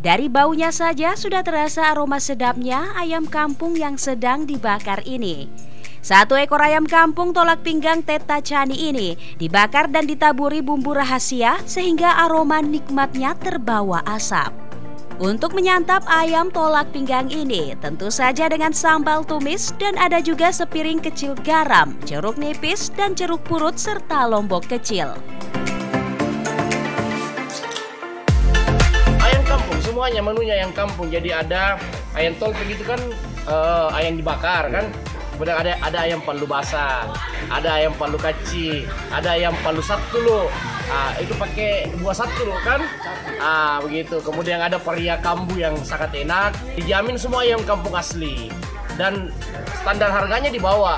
Dari baunya saja sudah terasa aroma sedapnya ayam kampung yang sedang dibakar ini. Satu ekor ayam kampung tolak pinggang Teta Chani ini dibakar dan ditaburi bumbu rahasia sehingga aroma nikmatnya terbawa asap. Untuk menyantap ayam tolak pinggang ini tentu saja dengan sambal tumis dan ada juga sepiring kecil garam, jeruk nipis dan jeruk purut serta lombok kecil. Ayam kampung semuanya menunya ayam kampung. Jadi ada ayam tol begitu kan, ayam dibakar kan. Kemudian ada ayam palu basah, ada ayam palu kaci, ada ayam palu satulu. Itu pakai buah satulu kan? Begitu. Kemudian ada paria kambu yang sangat enak. Dijamin semua ayam kampung asli. Dan standar harganya di bawah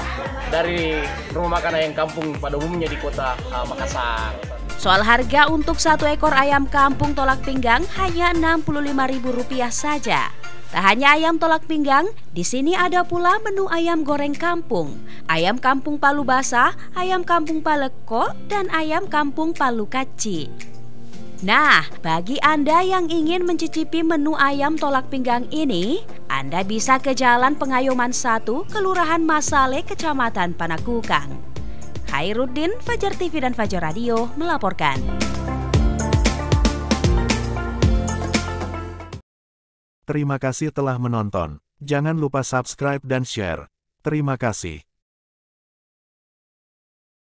dari rumah makan ayam kampung pada umumnya di kota Makassar. Soal harga untuk satu ekor ayam kampung tolak pinggang hanya Rp65.000 saja. Tak hanya ayam tolak pinggang, di sini ada pula menu ayam goreng kampung, ayam kampung palu basah, ayam kampung paleko, dan ayam kampung palu kaci. Nah, bagi Anda yang ingin mencicipi menu ayam tolak pinggang ini, Anda bisa ke Jalan Pengayoman 1, Kelurahan Masale, Kecamatan Panakukang. Khairuddin, Fajar TV dan Fajar Radio melaporkan. Terima kasih telah menonton. Jangan lupa subscribe dan share. Terima kasih.